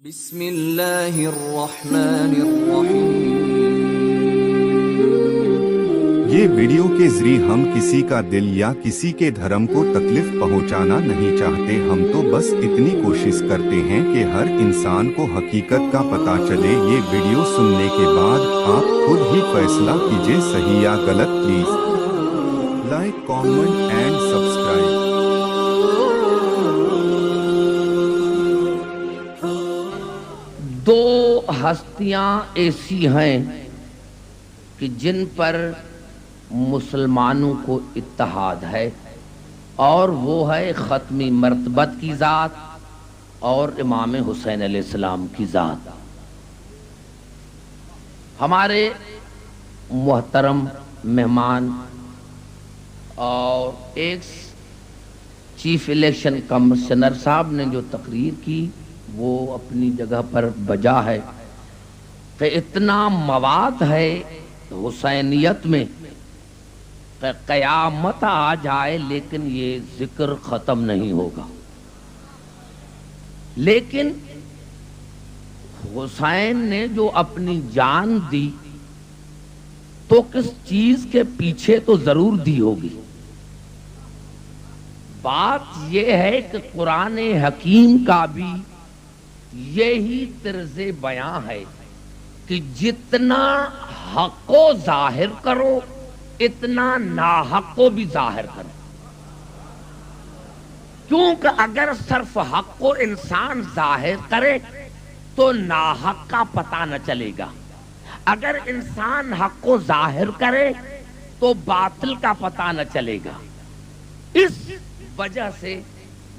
بسم اللہ الرحمن الرحیم۔ یہ ویڈیو کے ذریعے ہم کسی کا دل یا کسی کے دھرم کو تکلیف پہنچانا نہیں چاہتے، ہم تو بس اتنی کوشش کرتے ہیں کہ ہر انسان کو حقیقت کا پتہ چلے۔ یہ ویڈیو سننے کے بعد آپ خود ہی فیصلہ کیجئے صحیح یا غلط۔ Please like, comment and subscribe. دو ہستیاں ایسی ہیں کہ جن پر مسلمانوں کو اتحاد ہے، اور وہ ہے ختمی مرتبت کی ذات اور امام حسین علیہ السلام کی ذات۔ ہمارے محترم مہمان اور ایک چیف الیکشن کمشنر صاحب نے جو تقریر کی وہ اپنی جگہ پر بجا ہے کہ اتنا مواد ہے حسینیت میں کہ قیامت آ جائے لیکن یہ ذکر ختم نہیں ہوگا۔ لیکن حسین نے جو اپنی جان دی تو کس چیز کے پیچھے تو ضرور دی ہوگی۔ بات یہ ہے کہ قرآن حکیم کا بھی یہی طرز بیان ہے کہ جتنا حق کو ظاہر کرو اتنا ناحق کو بھی ظاہر کرو، کیونکہ اگر صرف حق کو انسان ظاہر کرے تو ناحق کا پتہ نہ چلے گا، اگر انسان حق کو ظاہر کرے تو باطل کا پتہ نہ چلے گا۔ اس وجہ سے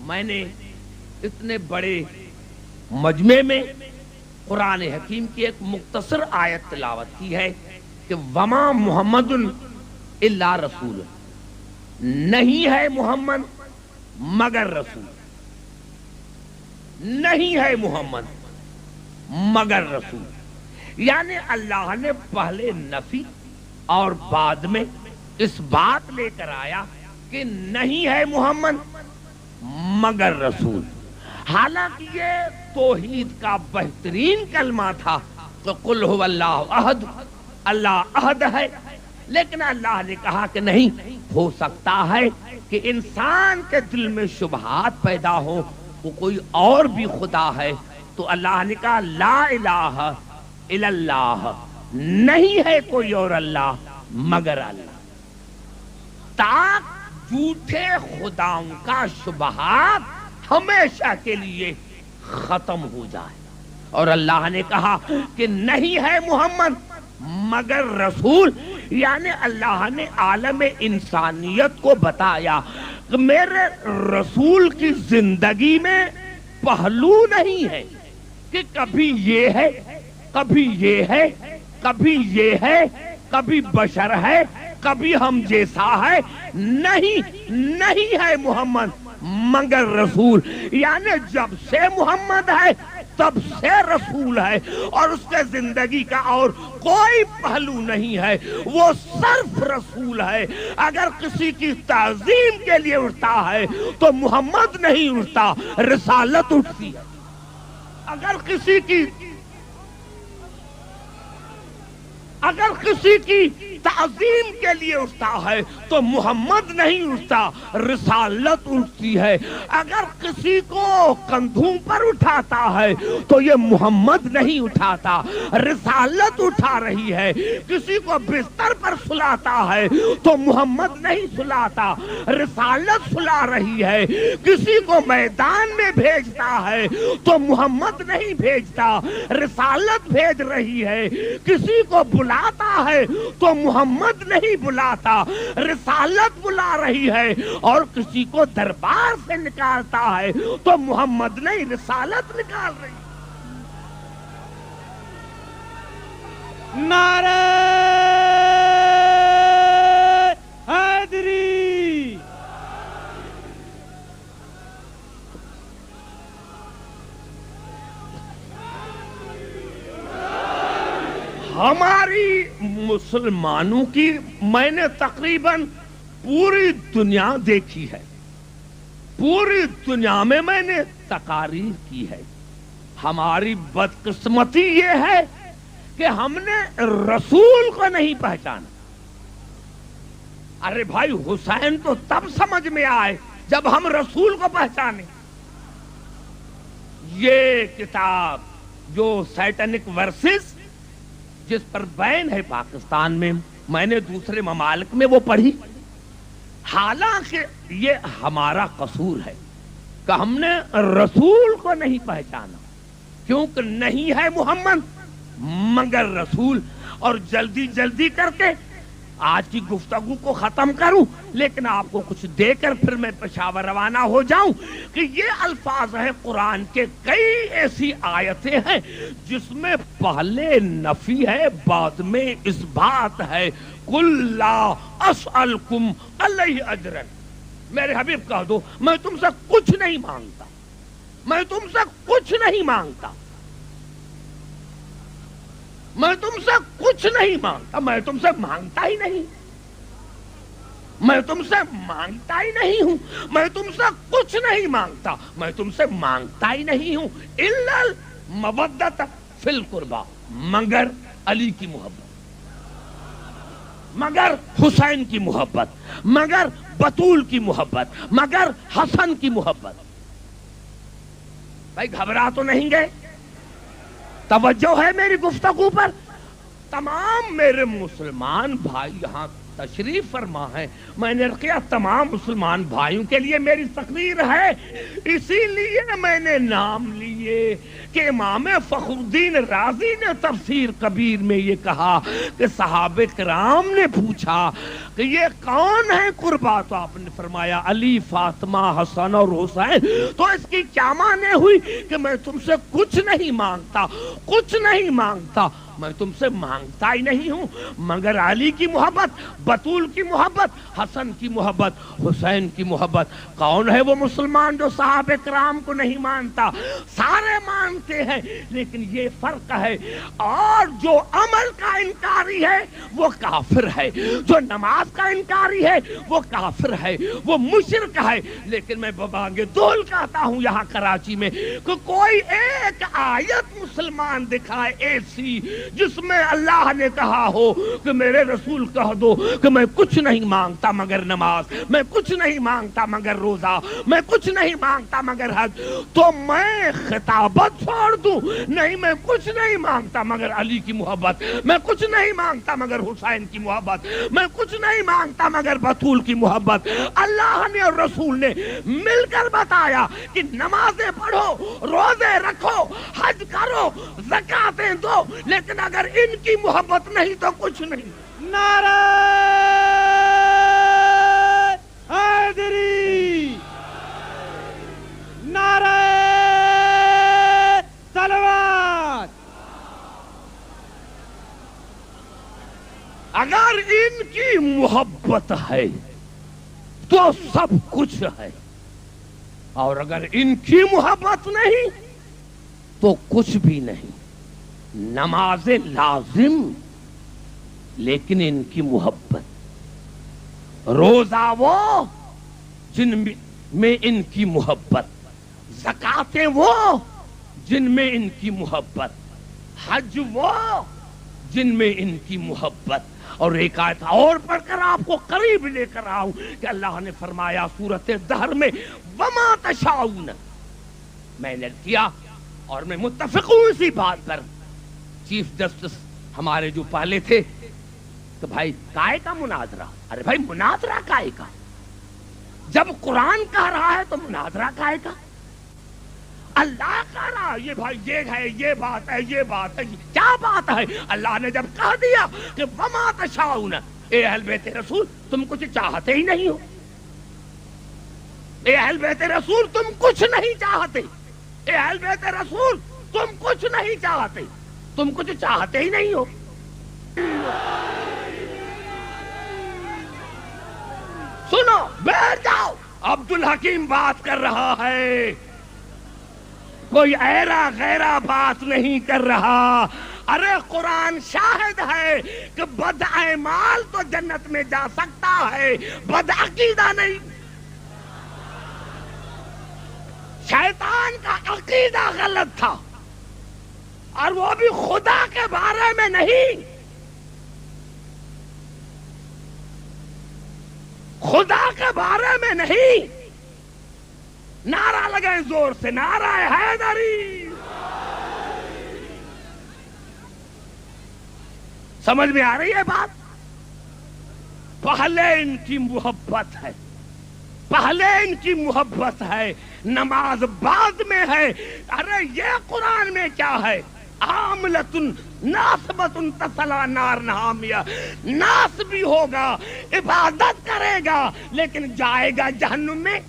میں نے اتنے بڑے مجمع میں قرآن حکیم کی ایک مختصر آیت تلاوت کی ہے کہ وما محمد الا رسول، نہیں ہے محمد مگر رسول، نہیں ہے محمد مگر رسول۔ یعنی اللہ نے پہلے نفی اور بعد میں اس بات لے کر آیا کہ نہیں ہے محمد مگر رسول۔ حالانکہ یہ توحید کا بہترین کلمہ تھا تو قل هو اللہ احد، اللہ احد ہے، لیکن اللہ نے کہا کہ نہیں ہو سکتا ہے کہ انسان کے دل میں شبہات پیدا ہو وہ کوئی اور بھی خدا ہے، تو اللہ نے کہا لا الہ الا اللہ، نہیں ہے کوئی اور اللہ مگر اللہ، تاکہ جھوٹے خداؤں کا شبہات ہمیشہ کے لیے ختم ہو جائے۔ اور اللہ نے کہا کہ نہیں ہے محمد مگر رسول، یعنی اللہ نے عالم انسانیت کو بتایا کہ میرے رسول کی زندگی میں پہلو نہیں ہے کہ کبھی یہ ہے کبھی یہ ہے کبھی یہ ہے کبھی بشر ہے کبھی ہم جیسا ہے، نہیں ہے محمد مگر رسول، یعنی جب سے محمد ہے تب سے رسول ہے، اور اس کے زندگی کا اور کوئی پہلو نہیں ہے، وہ صرف رسول ہے۔ اگر کسی کی تعظیم کے لیے اٹھتا ہے تو محمد نہیں اٹھتا، رسالت اٹھتی ہے۔ اگر کسی کی تعظیم کے لیے اٹھتا ہے تو محمد نہیں اٹھتا، رسالت اٹھتی ہے۔ اگر کسی کو کندھوں پر اٹھاتا ہے تو یہ محمد نہیں اٹھاتا، رسالت اٹھا رہی ہے۔ کسی کو بستر پر سلاتا ہے تو محمد نہیں سلاتا، رسالت سلا رہی ہے۔ کسی کو میدان میں بھیجتا ہے تو محمد نہیں بھیجتا، رسالت بھیج رہی ہے۔ کسی کو بلاتا ہے تو محمد نہیں بلاتا، رسالت بلا رہی ہے، اور کسی کو دربار سے نکالتا ہے تو محمد نہیں رسالت نکال رہی ہے۔ نعرہ حیدری، ہماری مسلمانوں کی میں نے تقریباً پوری دنیا دیکھی ہے، پوری دنیا میں نے تقاریر کی ہے، ہماری بدقسمتی یہ ہے کہ ہم نے رسول کو نہیں پہچانا۔ ارے بھائی حسین تو تب سمجھ میں آئے جب ہم رسول کو پہچانے۔ یہ کتاب جو سیٹنک ورسز جس پر بین ہے پاکستان میں نے دوسرے ممالک میں وہ پڑھی، حالانکہ یہ ہمارا قصور ہے کہ ہم نے رسول کو نہیں پہچانا، کیونکہ نہیں ہے محمد مگر رسول۔ اور جلدی جلدی کر کے آج کی گفتگو کو ختم کروں، لیکن آپ کو کچھ دے کر پھر میں پشاور روانہ ہو جاؤں کہ یہ الفاظ ہیں قرآن کے، کئی ایسی آیتیں ہیں جس میں پہلے نفی ہے بعد میں اس بات ہے۔ قُلْ لَا أَسْأَلْكُمْ عَلَيْهِ أَجْرًا، میرے حبیب کہہ دو میں تم سے کچھ نہیں مانگتا، میں تم سے کچھ نہیں مانگتا، میں تم سے کچھ نہیں مانگتا، میں تم سے مانگتا ہی نہیں، میں تم سے مانگتا ہی نہیں ہوں، میں تم سے کچھ نہیں مانگتا، میں تم سے مانگتا ہی نہیں ہوں، إِلَّا الْمَوَدَّةَ فِي الْقُرْبَى، مگر علی کی محبت، مگر حسین کی محبت، مگر بطول کی محبت، مگر حسن کی محبت۔ بھائی گھبرا تو نہیں گئے؟ توجہ ہے میری گفتگو پر؟ تمام میرے مسلمان بھائی یہاں تشریف فرما ہے، میں نے کیا تمام مسلمان بھائیوں کے لیے میری تقریر ہے، اسی لیے میں نے نام لیے کہ امام فخر الدین رازی نے تفسیر کبیر میں یہ کہا کہ صحابہ کرام نے پوچھا کہ یہ کون ہے قربا، تو آپ نے فرمایا علی، فاطمہ، حسن اور حسین۔ تو اس کی کیا معنی ہوئی کہ میں تم سے کچھ نہیں مانگتا، کچھ نہیں مانگتا، میں تم سے مانگتا ہی نہیں ہوں مگر علی کی محبت، بطول کی محبت، حسن کی محبت، حسین کی محبت۔ کون ہے وہ مسلمان جو صحابہ کرام کو نہیں مانتا؟ سارے مانتے ہیں، لیکن یہ فرق ہے، اور جو عمل کا انکاری ہے وہ کافر ہے، جو نماز کا انکاری ہے وہ کافر ہے، وہ مشرک ہے۔ لیکن میں ببانگ دول کہتا ہوں یہاں کراچی میں کہ کوئی ایک آیت مسلمان دکھائے ایسی جس میں اللہ نے کہا ہو کہ میرے رسول کہہ دو کہ میں کچھ نہیں مانگتا مگر نماز، میں کچھ نہیں مانگتا مگر روزہ، میں کچھ نہیں مانگتا مگر حج، تو میں خطابت چھوڑ دوں؟ نہیں، میں کچھ نہیں مانگتا مگر علی کی محبت، میں کچھ نہیں مانگتا مگر حسین کی محبت، میں کچھ نہیں مانگتا مگر بطول کی محبت۔ اللہ نے اور رسول نے مل کر بتایا کہ نمازیں پڑھو، روزے رکھو، حج کرو، زکاتیں دو، لیکن اگر ان کی محبت نہیں تو کچھ نہیں۔ نعرہ حیدری، نعرہ صلوات۔ اگر ان کی محبت ہے تو سب کچھ ہے، اور اگر ان کی محبت نہیں تو کچھ بھی نہیں۔ نماز لازم لیکن ان کی محبت، روزہ وہ جن میں ان کی محبت، زکاتیں وہ جن میں ان کی محبت، حج وہ جن میں ان کی محبت۔ اور ایک آیت اور پڑھ کر آپ کو قریب لے کر آؤں کہ اللہ نے فرمایا سورۃ دہر میں وما تشاؤون، میں نے کیا اور میں متفق ہوں اسی بات پر۔ چیف جسٹس ہمارے جو پہلے تھے کہ بھائی کائے کا مناظرہ؟ ارے بھائی مناظرہ کائے کا؟ جب قرآن کہہ رہا ہے تو مناظرہ کائے کا؟ اللہ کہہ رہا یہ بھائی یہ ہے، یہ بات ہے، یہ بات ہے، کیا بات ہے؟ اللہ نے جب کہہ دیا کہ وما تشاؤون، اے اہل بیت رسول تم کچھ چاہتے ہی نہیں ہو، اے اہل بیت رسول تم کچھ نہیں چاہتے، اے اہل بیت رسول تم کچھ نہیں چاہتے، تم کچھ چاہتے ہی نہیں ہو۔ سنو، بیٹھ جاؤ، عبدالحکیم بات کر رہا ہے، کوئی ایرا غیرہ بات نہیں کر رہا۔ ارے قرآن شاہد ہے کہ بد اعمال تو جنت میں جا سکتا ہے، بد عقیدہ نہیں۔ شیطان کا عقیدہ غلط تھا، اور وہ بھی خدا کے بارے میں نہیں، خدا کے بارے میں نہیں۔ نعرہ لگائیں زور سے، نعرہ حیدری۔ سمجھ میں آ رہی ہے بات؟ پہلے ان کی محبت ہے، پہلے ان کی محبت ہے، نماز بعد میں ہے۔ ارے یہ قرآن میں کیا ہے؟ عاملتن ناصبتن تصلا نار حامیہ، ناس بھی ہوگا، عبادت کرے گا، لیکن جائے گا جہنم میں۔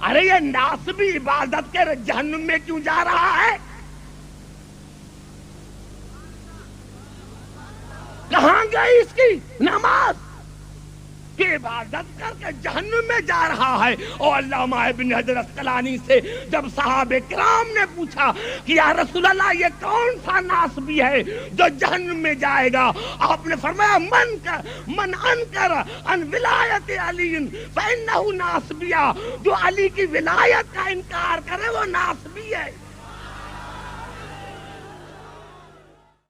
ارے یہ ناس بھی عبادت کے جہنم میں کیوں جا رہا ہے؟ کہاں گئی اس کی نماز کہ عبادت کر کے جہنم میں جا رہا ہے؟ اور علامہ ابن حجر اسقلانی سے جب صحابہ کرام نے پوچھا کہ یا رسول اللہ یہ کون سا ناسبی ہے جو جہنم میں جائے گا، آپ نے فرمایا من انکر ان ولایت علی فانہ ناسبیہ، جو علی کی ولایت کا انکار کرے وہ ناسبی ہے۔